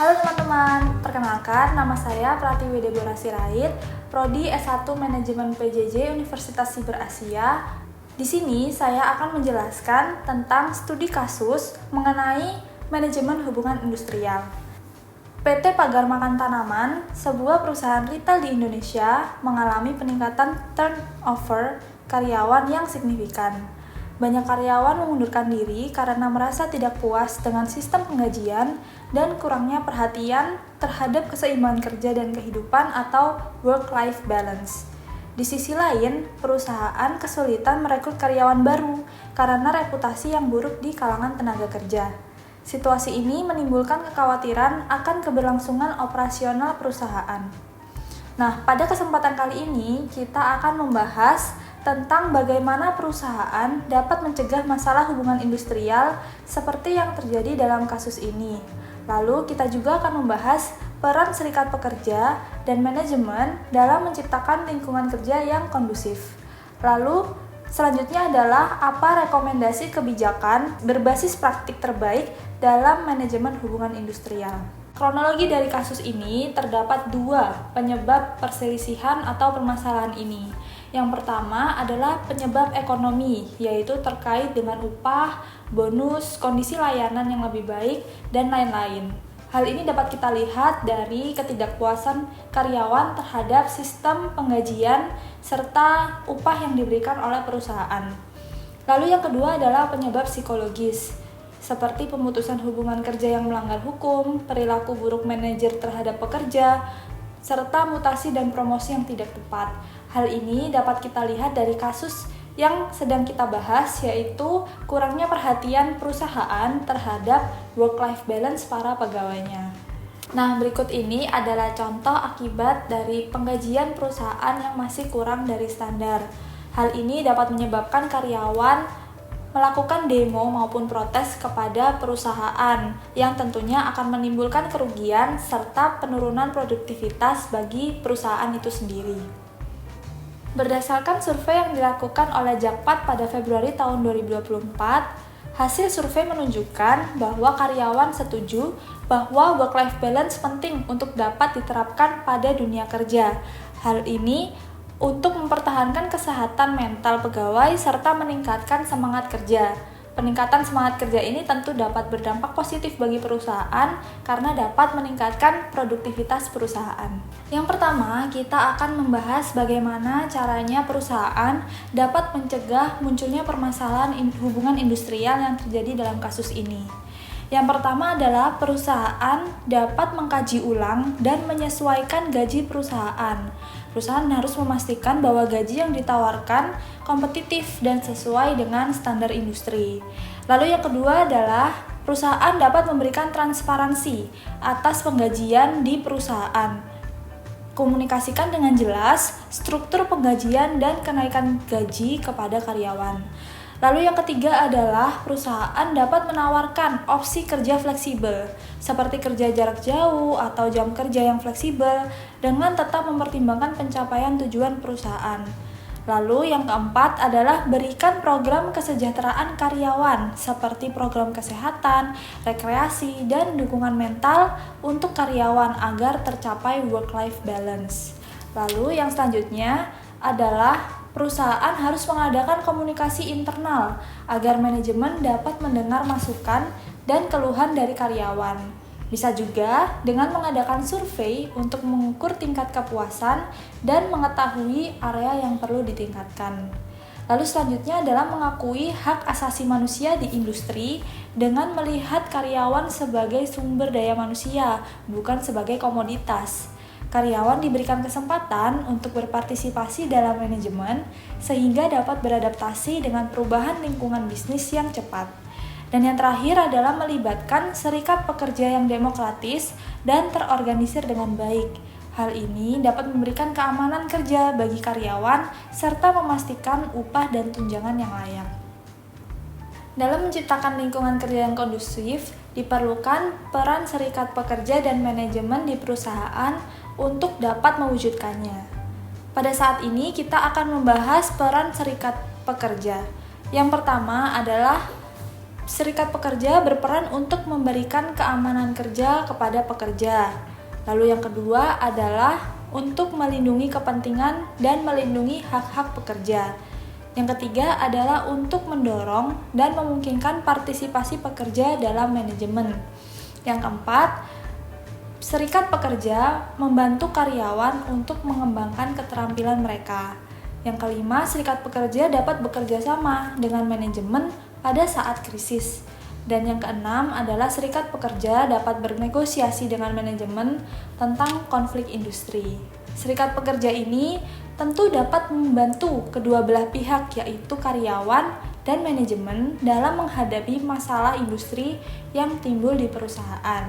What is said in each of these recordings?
Halo teman-teman, perkenalkan nama saya Pratiwi Deborah Sirait, Prodi S1 Manajemen PJJ Universitas Siber Asia. Di sini saya akan menjelaskan tentang studi kasus mengenai manajemen hubungan industrial. PT Pagar Makan Tanaman, sebuah perusahaan retail di Indonesia, mengalami peningkatan turnover karyawan yang signifikan. Banyak karyawan mengundurkan diri karena merasa tidak puas dengan sistem penggajian dan kurangnya perhatian terhadap keseimbangan kerja dan kehidupan atau work-life balance. Di sisi lain, perusahaan kesulitan merekrut karyawan baru karena reputasi yang buruk di kalangan tenaga kerja. Situasi ini menimbulkan kekhawatiran akan keberlangsungan operasional perusahaan. Nah, pada kesempatan kali ini kita akan membahas tentang bagaimana perusahaan dapat mencegah masalah hubungan industrial seperti yang terjadi dalam kasus ini. Lalu kita juga akan membahas peran serikat pekerja dan manajemen dalam menciptakan lingkungan kerja yang kondusif. Lalu selanjutnya adalah apa rekomendasi kebijakan berbasis praktik terbaik dalam manajemen hubungan industrial. Kronologi dari kasus ini terdapat dua penyebab perselisihan atau permasalahan ini. Yang pertama adalah penyebab ekonomi, yaitu terkait dengan upah, bonus, kondisi layanan yang lebih baik, dan lain-lain. Hal ini dapat kita lihat dari ketidakpuasan karyawan terhadap sistem penggajian serta upah yang diberikan oleh perusahaan. Lalu yang kedua adalah penyebab psikologis, seperti pemutusan hubungan kerja yang melanggar hukum, perilaku buruk manajer terhadap pekerja, serta mutasi dan promosi yang tidak tepat. Hal ini dapat kita lihat dari kasus yang sedang kita bahas, yaitu kurangnya perhatian perusahaan terhadap work-life balance para pegawainya. Nah, berikut ini adalah contoh akibat dari penggajian perusahaan yang masih kurang dari standar. Hal ini dapat menyebabkan karyawan melakukan demo maupun protes kepada perusahaan yang tentunya akan menimbulkan kerugian serta penurunan produktivitas bagi perusahaan itu sendiri. Berdasarkan survei yang dilakukan oleh Jakpat pada Februari tahun 2024, hasil survei menunjukkan bahwa karyawan setuju bahwa work-life balance penting untuk dapat diterapkan pada dunia kerja. Hal ini untuk mempertahankan kesehatan mental pegawai serta meningkatkan semangat kerja. Peningkatan semangat kerja ini tentu dapat berdampak positif bagi perusahaan karena dapat meningkatkan produktivitas perusahaan. Yang pertama, kita akan membahas bagaimana caranya perusahaan dapat mencegah munculnya permasalahan hubungan industrial yang terjadi dalam kasus ini. Yang pertama adalah perusahaan dapat mengkaji ulang dan menyesuaikan gaji perusahaan. Perusahaan harus memastikan bahwa gaji yang ditawarkan kompetitif dan sesuai dengan standar industri. Lalu yang kedua adalah perusahaan dapat memberikan transparansi atas penggajian di perusahaan. Komunikasikan dengan jelas struktur penggajian dan kenaikan gaji kepada karyawan. Lalu yang ketiga adalah perusahaan dapat menawarkan opsi kerja fleksibel, seperti kerja jarak jauh atau jam kerja yang fleksibel, dengan tetap mempertimbangkan pencapaian tujuan perusahaan. Lalu yang keempat adalah berikan program kesejahteraan karyawan, seperti program kesehatan, rekreasi, dan dukungan mental untuk karyawan agar tercapai work-life balance. Lalu yang selanjutnya adalah perusahaan harus mengadakan komunikasi internal agar manajemen dapat mendengar masukan dan keluhan dari karyawan. Bisa juga dengan mengadakan survei untuk mengukur tingkat kepuasan dan mengetahui area yang perlu ditingkatkan. Lalu selanjutnya adalah mengakui hak asasi manusia di industri dengan melihat karyawan sebagai sumber daya manusia, bukan sebagai komoditas. Karyawan diberikan kesempatan untuk berpartisipasi dalam manajemen sehingga dapat beradaptasi dengan perubahan lingkungan bisnis yang cepat. Dan yang terakhir adalah melibatkan serikat pekerja yang demokratis dan terorganisir dengan baik. Hal ini dapat memberikan keamanan kerja bagi karyawan serta memastikan upah dan tunjangan yang layak. Dalam menciptakan lingkungan kerja yang kondusif, diperlukan peran serikat pekerja dan manajemen di perusahaan untuk dapat mewujudkannya. Pada saat ini kita akan membahas peran serikat pekerja. Yang pertama adalah serikat pekerja berperan untuk memberikan keamanan kerja kepada pekerja. Lalu yang kedua adalah untuk melindungi kepentingan dan melindungi hak-hak pekerja. Yang ketiga adalah untuk mendorong dan memungkinkan partisipasi pekerja dalam manajemen. Yang keempat, serikat pekerja membantu karyawan untuk mengembangkan keterampilan mereka. Yang kelima, serikat pekerja dapat bekerja sama dengan manajemen pada saat krisis. Dan yang keenam adalah serikat pekerja dapat bernegosiasi dengan manajemen tentang konflik industri. Serikat pekerja ini tentu dapat membantu kedua belah pihak, yaitu karyawan dan manajemen, dalam menghadapi masalah industri yang timbul di perusahaan.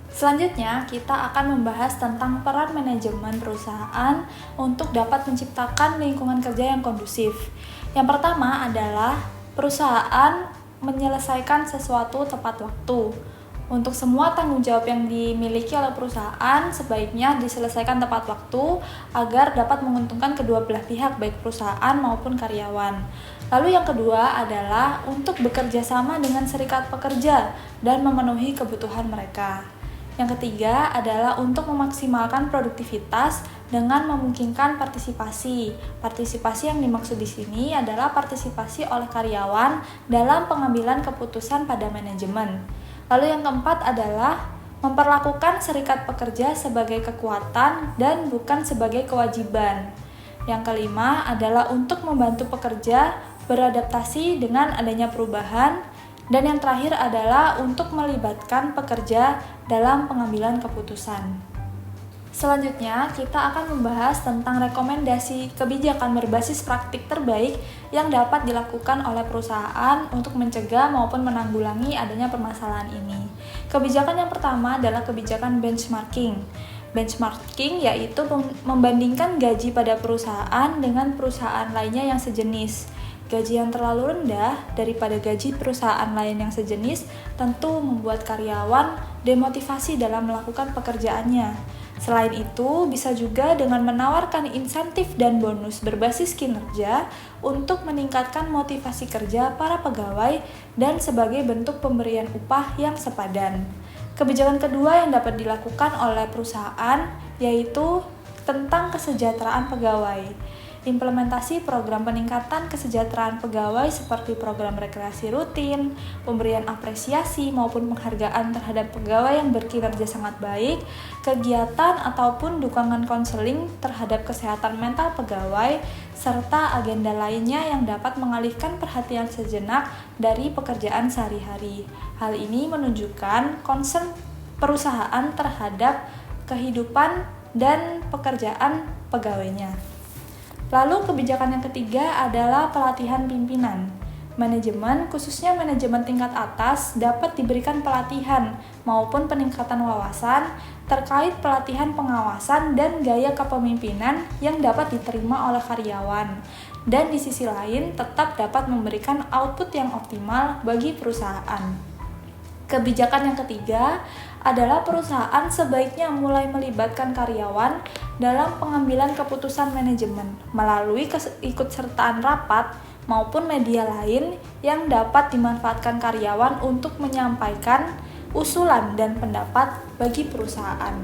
Selanjutnya, kita akan membahas tentang peran manajemen perusahaan untuk dapat menciptakan lingkungan kerja yang kondusif. Yang pertama adalah perusahaan menyelesaikan sesuatu tepat waktu. Untuk semua tanggung jawab yang dimiliki oleh perusahaan sebaiknya diselesaikan tepat waktu agar dapat menguntungkan kedua belah pihak, baik perusahaan maupun karyawan. Lalu yang kedua adalah untuk bekerja sama dengan serikat pekerja dan memenuhi kebutuhan mereka. Yang ketiga adalah untuk memaksimalkan produktivitas dengan memungkinkan partisipasi. Partisipasi yang dimaksud di sini adalah partisipasi oleh karyawan dalam pengambilan keputusan pada manajemen. Lalu yang keempat adalah memperlakukan serikat pekerja sebagai kekuatan dan bukan sebagai kewajiban. Yang kelima adalah untuk membantu pekerja beradaptasi dengan adanya perubahan. Dan yang terakhir adalah untuk melibatkan pekerja dalam pengambilan keputusan. Selanjutnya, kita akan membahas tentang rekomendasi kebijakan berbasis praktik terbaik yang dapat dilakukan oleh perusahaan untuk mencegah maupun menanggulangi adanya permasalahan ini. Kebijakan yang pertama adalah kebijakan benchmarking. Benchmarking yaitu membandingkan gaji pada perusahaan dengan perusahaan lainnya yang sejenis. Gaji yang terlalu rendah daripada gaji perusahaan lain yang sejenis tentu membuat karyawan demotivasi dalam melakukan pekerjaannya. Selain itu, bisa juga dengan menawarkan insentif dan bonus berbasis kinerja untuk meningkatkan motivasi kerja para pegawai dan sebagai bentuk pemberian upah yang sepadan. Kebijakan kedua yang dapat dilakukan oleh perusahaan yaitu tentang kesejahteraan pegawai. Implementasi program peningkatan kesejahteraan pegawai seperti program rekreasi rutin, pemberian apresiasi maupun penghargaan terhadap pegawai yang berkinerja sangat baik, kegiatan ataupun dukungan konseling terhadap kesehatan mental pegawai, serta agenda lainnya yang dapat mengalihkan perhatian sejenak dari pekerjaan sehari-hari. Hal ini menunjukkan concern perusahaan terhadap kehidupan dan pekerjaan pegawainya. Lalu kebijakan yang ketiga adalah pelatihan pimpinan. Manajemen, khususnya manajemen tingkat atas, dapat diberikan pelatihan maupun peningkatan wawasan terkait pelatihan pengawasan dan gaya kepemimpinan yang dapat diterima oleh karyawan. Dan di sisi lain tetap dapat memberikan output yang optimal bagi perusahaan. Kebijakan yang ketiga adalah perusahaan sebaiknya mulai melibatkan karyawan dalam pengambilan keputusan manajemen melalui keikutsertaan rapat maupun media lain yang dapat dimanfaatkan karyawan untuk menyampaikan usulan dan pendapat bagi perusahaan.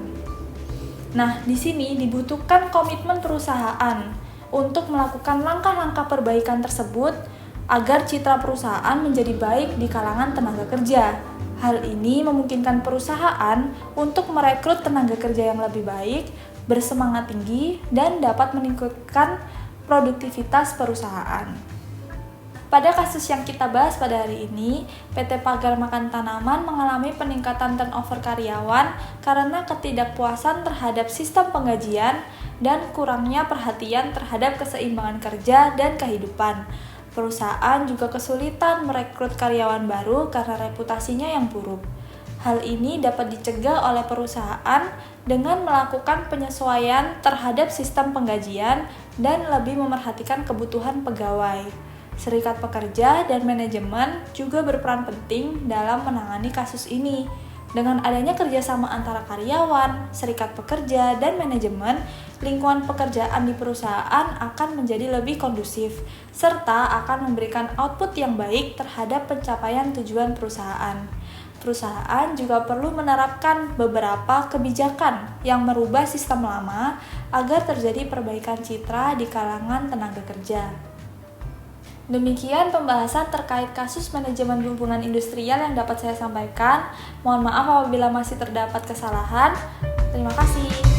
Nah, di sini dibutuhkan komitmen perusahaan untuk melakukan langkah-langkah perbaikan tersebut agar citra perusahaan menjadi baik di kalangan tenaga kerja. Hal ini memungkinkan perusahaan untuk merekrut tenaga kerja yang lebih baik, bersemangat tinggi, dan dapat meningkatkan produktivitas perusahaan. Pada kasus yang kita bahas pada hari ini, PT Pagar Makan Tanaman mengalami peningkatan turnover karyawan karena ketidakpuasan terhadap sistem penggajian dan kurangnya perhatian terhadap keseimbangan kerja dan kehidupan. Perusahaan juga kesulitan merekrut karyawan baru karena reputasinya yang buruk. Hal ini dapat dicegah oleh perusahaan dengan melakukan penyesuaian terhadap sistem penggajian dan lebih memerhatikan kebutuhan pegawai. Serikat pekerja dan manajemen juga berperan penting dalam menangani kasus ini. Dengan adanya kerjasama antara karyawan, serikat pekerja, dan manajemen, lingkungan pekerjaan di perusahaan akan menjadi lebih kondusif, serta akan memberikan output yang baik terhadap pencapaian tujuan perusahaan. Perusahaan juga perlu menerapkan beberapa kebijakan yang merubah sistem lama agar terjadi perbaikan citra di kalangan tenaga kerja. Demikian pembahasan terkait kasus manajemen hubungan industrial yang dapat saya sampaikan. Mohon maaf apabila masih terdapat kesalahan. Terima kasih.